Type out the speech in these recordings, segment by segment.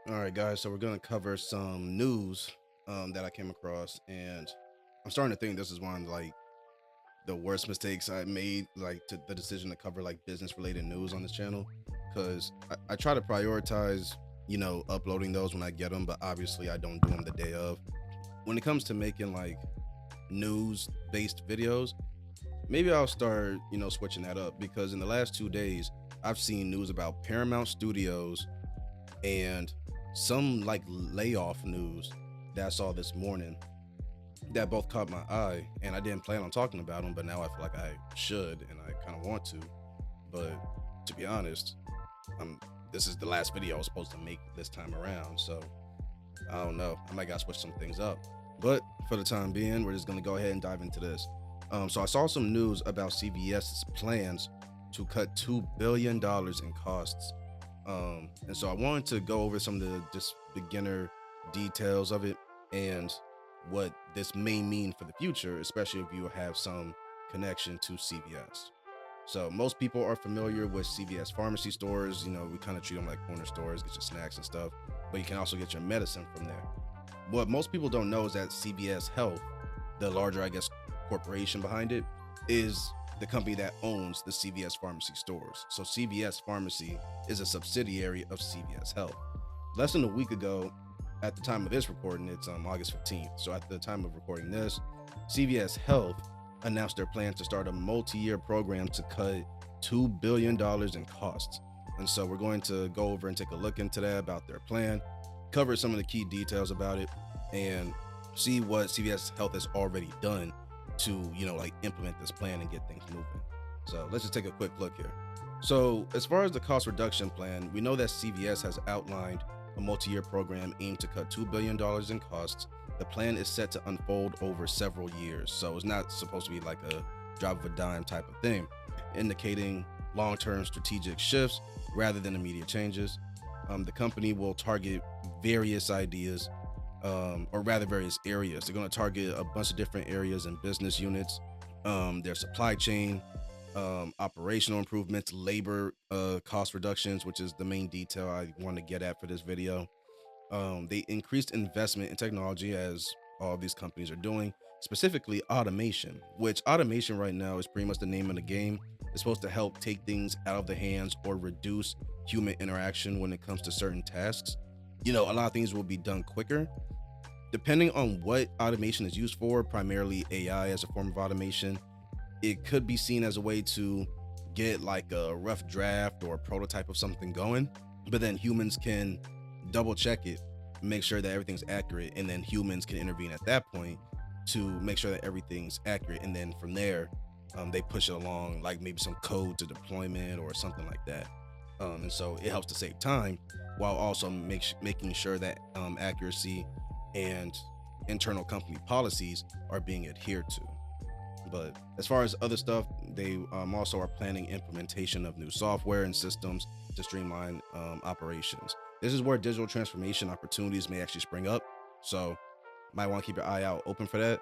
All right, guys. So we're gonna cover some news that I came across, and I'm starting to think this is one of the worst mistakes I made, like to the decision to cover like business related news on this channel, because I try to prioritize, uploading those when I get them, but obviously I don't do them the day of. When it comes to making like news based videos, maybe I'll start, switching that up because in the last 2 days I've seen news about Paramount Studios and some like layoff news that I saw this morning that both caught my eye, and I didn't plan on talking about them, but now I feel like I should and I kind of want to. But to be honest, I'm this is the last video I was supposed to make this time around, so I don't know. I might gotta switch some things up. But for the time being, we're just gonna go ahead and dive into this. So I saw some news about CVS's plans to cut $2 billion in costs. And so I wanted to go over some of the just beginner details of it and what this may mean for the future, especially if you have some connection to CVS. So most people are familiar with CVS pharmacy stores. We kind of treat them like corner stores, get your snacks and stuff, but you can also get your medicine from there. What most people don't know is that CVS Health, the larger, I guess, corporation behind it, is the company that owns the CVS pharmacy stores. So CVS Pharmacy is a subsidiary of CVS Health. Less than a week ago, at the time of this recording, it's August 15th. So at the time of recording this, CVS Health announced their plans to start a multi-year program to cut $2 billion in costs. And so we're going to go over and take a look into that, about their plan, cover some of the key details about it, and see what CVS Health has already done to, like implement this plan and get things moving. So let's just take a quick look here. So as far as the cost reduction plan, we know that CVS has outlined a multi-year program aimed to cut $2 billion in costs. The plan is set to unfold over several years, so it's not supposed to be like a drop of a dime type of thing, indicating long-term strategic shifts rather than immediate changes. The company will target various ideas, or rather various areas. They're going to target a bunch of different areas and business units, their supply chain, operational improvements, labor cost reductions, which is the main detail I want to get at for this video. They increased investment in technology, as all these companies are doing, specifically automation, which automation right now is pretty much the name of the game. It's supposed to help take things out of the hands or reduce human interaction when it comes to certain tasks. A lot of things will be done quicker. Depending on what automation is used for, primarily AI as a form of automation, it could be seen as a way to get like a rough draft or a prototype of something going, but then humans can double check it, make sure that everything's accurate, and then humans can intervene at that point to make sure that everything's accurate. And then from there, they push it along, like maybe some code to deployment or something like that. And so it helps to save time while also making sure that accuracy and internal company policies are being adhered to. But as far as other stuff, they also are planning implementation of new software and systems to streamline operations. This is where digital transformation opportunities may actually spring up. So might want to keep your eye out open for that.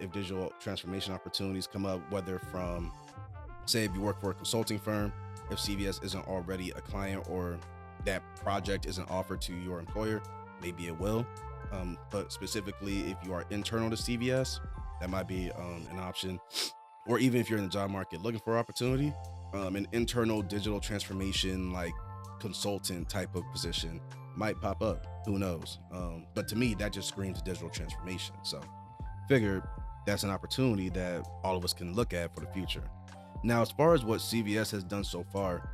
If digital transformation opportunities come up, whether from, say, if you work for a consulting firm, if CVS isn't already a client or that project isn't offered to your employer, maybe it will. But specifically, if you are internal to CVS, that might be an option. Or even if you're in the job market looking for opportunity, an internal digital transformation like consultant type of position might pop up. Who knows? But to me, that just screams digital transformation. So figured that's an opportunity that all of us can look at for the future. Now, as far as what CVS has done so far,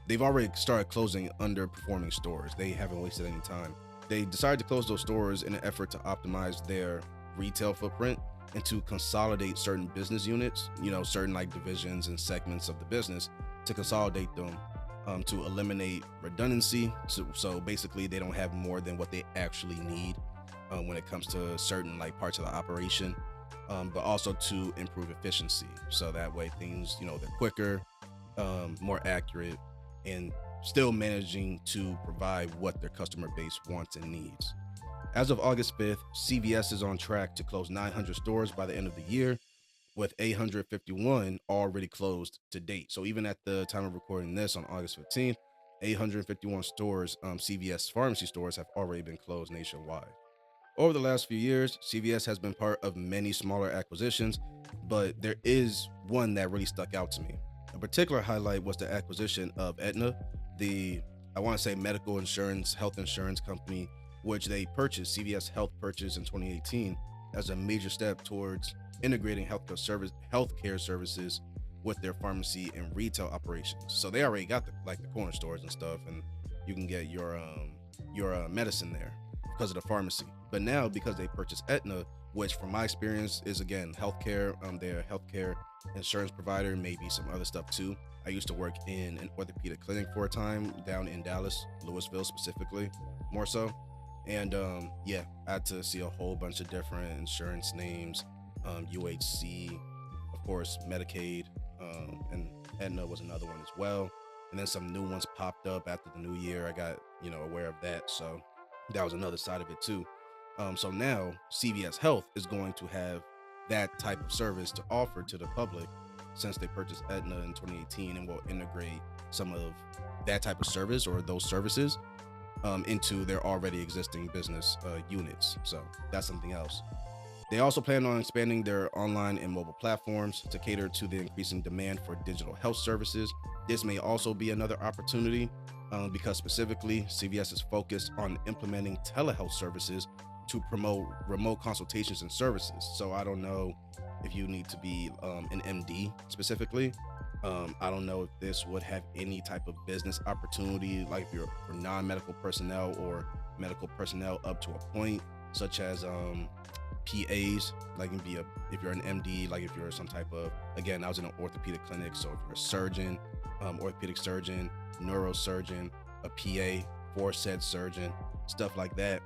they've already started closing underperforming stores. They haven't wasted any time. They decided to close those stores in an effort to optimize their retail footprint and to consolidate certain business units, certain like divisions and segments of the business, to consolidate them, to eliminate redundancy. So basically they don't have more than what they actually need when it comes to certain like parts of the operation, but also to improve efficiency. So that way things, they're quicker, more accurate, and still managing to provide what their customer base wants and needs. As of August 5th, CVS is on track to close 900 stores by the end of the year, with 851 already closed to date. So even at the time of recording this on August 15th, 851 stores, CVS pharmacy stores, have already been closed nationwide. Over the last few years, CVS has been part of many smaller acquisitions, but there is one that really stuck out to me. A particular highlight was the acquisition of Aetna, the, I want to say, medical insurance, health insurance company, which they purchased. CVS Health purchased in 2018 as a major step towards integrating healthcare services with their pharmacy and retail operations. So they already got the corner stores and stuff, and you can get your medicine there because of the pharmacy. But now, because they purchased Aetna, which from my experience is again healthcare, their healthcare insurance provider, maybe some other stuff too. I used to work in an orthopedic clinic for a time down in Dallas, Louisville specifically, more so. And yeah, I had to see a whole bunch of different insurance names, UHC, of course, Medicaid, and Aetna was another one as well. And then some new ones popped up after the new year. I got aware of that, so that was another side of it too. So now CVS Health is going to have that type of service to offer to the public since they purchased Aetna in 2018, and will integrate some of that type of service or those services into their already existing business units. So that's something else. They also plan on expanding their online and mobile platforms to cater to the increasing demand for digital health services. This may also be another opportunity because specifically, CVS is focused on implementing telehealth services to promote remote consultations and services. So I don't know if you need to be an MD specifically. I don't know if this would have any type of business opportunity, like if you're for non-medical personnel or medical personnel up to a point, such as PAs, like can be if you're an MD, like if you're some type of, again, I was in an orthopedic clinic, so if you're a surgeon, orthopedic surgeon, neurosurgeon, a PA for said surgeon, stuff like that.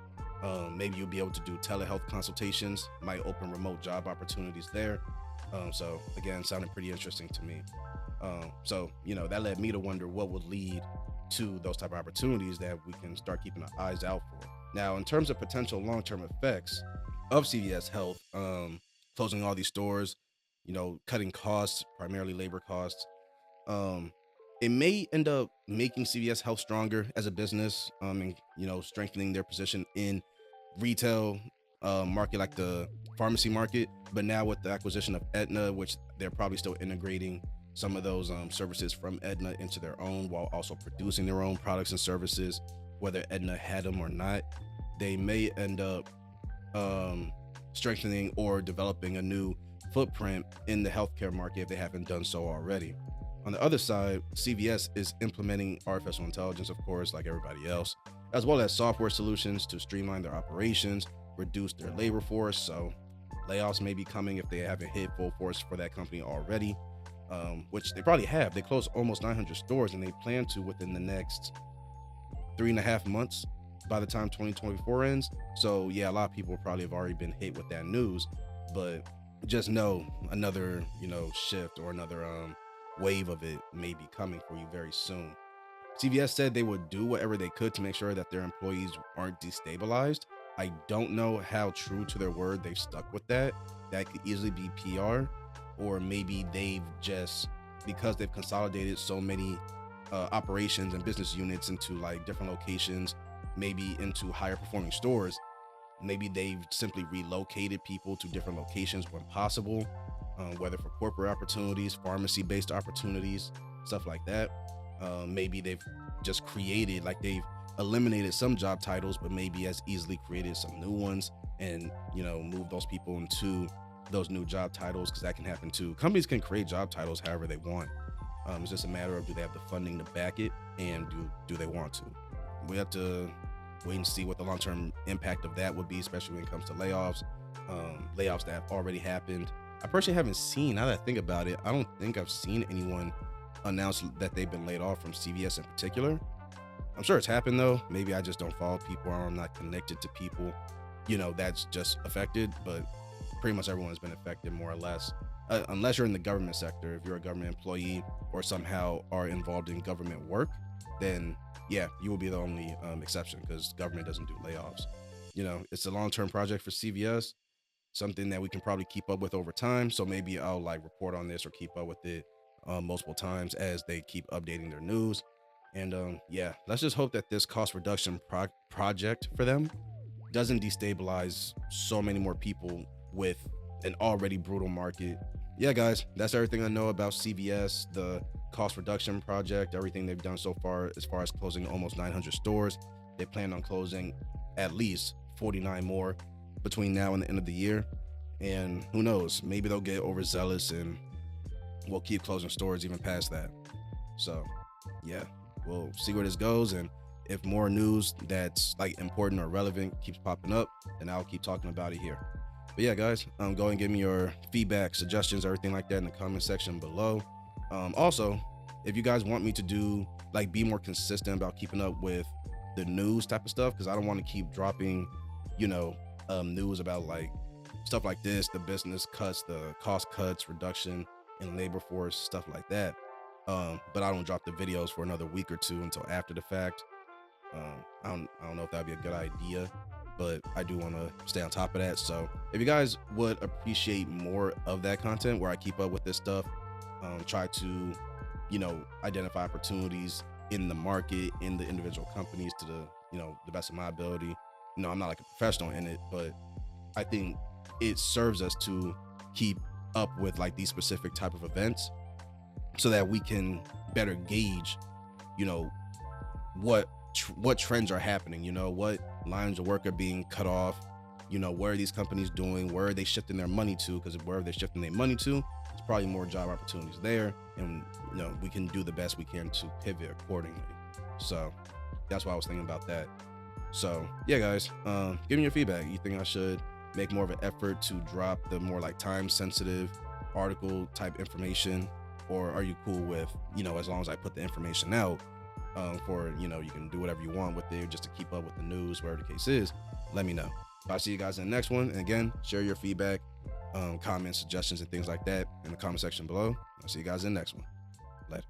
Maybe you'll be able to do telehealth consultations, might open remote job opportunities there. So again, sounded pretty interesting to me. So that led me to wonder what would lead to those type of opportunities that we can start keeping our eyes out for. Now, in terms of potential long-term effects of CVS Health, closing all these stores, cutting costs, primarily labor costs, um, it may end up making CVS Health stronger as a business, and strengthening their position in retail market, like the pharmacy market. But now with the acquisition of Aetna, which they're probably still integrating some of those services from Aetna into their own, while also producing their own products and services, whether Aetna had them or not, they may end up strengthening or developing a new footprint in the healthcare market if they haven't done so already. On the other side, CVS is implementing artificial intelligence, of course, like everybody else, as well as software solutions to streamline their operations, reduce their labor force. So layoffs may be coming if they haven't hit full force for that company already, which they probably have. They closed almost 900 stores, and they plan to within the next 3.5 months by the time 2024 ends. So yeah, a lot of people probably have already been hit with that news, but just know another shift or another wave of it may be coming for you very soon. CVS said they would do whatever they could to make sure that their employees aren't destabilized. I don't know how true to their word they've stuck with that. That could easily be PR, or maybe they've just, because they've consolidated so many operations and business units into like different locations, maybe into higher performing stores, maybe they've simply relocated people to different locations when possible, whether for corporate opportunities, pharmacy based opportunities, stuff like that. Maybe they've just created, like they've eliminated some job titles, but maybe as easily created some new ones, and move those people into those new job titles, because that can happen too. Companies can create job titles however they want. It's just a matter of, do they have the funding to back it, and do they want to? We have to wait and see what the long-term impact of that would be, especially when it comes to layoffs, layoffs that have already happened. I personally haven't seen, now that I think about it, I don't think I've seen anyone announce that they've been laid off from CVS in particular. I'm sure it's happened though. Maybe I just don't follow people, or I'm not connected to people, that's just affected. But pretty much everyone has been affected more or less, unless you're in the government sector. If you're a government employee or somehow are involved in government work, then yeah, you will be the only exception, because government doesn't do layoffs. It's a long-term project for CVS, something that we can probably keep up with over time. So maybe I'll like report on this or keep up with it multiple times as they keep updating their news. And yeah, let's just hope that this cost reduction project for them doesn't destabilize so many more people with an already brutal market. Yeah, guys, that's everything I know about CVS, the cost reduction project, everything they've done so far as closing almost 900 stores. They plan on closing at least 49 more between now and the end of the year. And who knows, maybe they'll get overzealous and we'll keep closing stores even past that. So, yeah, we'll see where this goes. And if more news that's like important or relevant keeps popping up, then I'll keep talking about it here. But yeah, guys, go and give me your feedback, suggestions, everything like that in the comment section below. Also, if you guys want me to do like be more consistent about keeping up with the news type of stuff, because I don't want to keep dropping, news about like stuff like this, the business cuts, the cost cuts, reduction in labor force, stuff like that. But I don't drop the videos for another week or two until after the fact. I don't know if that'd be a good idea, but I do want to stay on top of that. So if you guys would appreciate more of that content where I keep up with this stuff, try to, identify opportunities in the market, in the individual companies to the best of my ability. I'm not like a professional in it, but I think it serves us to keep up with like these specific type of events so that we can better gauge, what trends are happening, what lines of work are being cut off, what are these companies doing, where are they shifting their money to, because wherever they're shifting their money to, it's probably more job opportunities there, and we can do the best we can to pivot accordingly. So that's why I was thinking about that. So yeah, guys, give me your feedback. You think I should make more of an effort to drop the more like time sensitive article type information, or are you cool with, as long as I put the information out, for, you can do whatever you want with it just to keep up with the news, wherever the case is? Let me know. I'll see you guys in the next one. And again, share your feedback, comments, suggestions, and things like that in the comment section below. I'll see you guys in the next one. Later.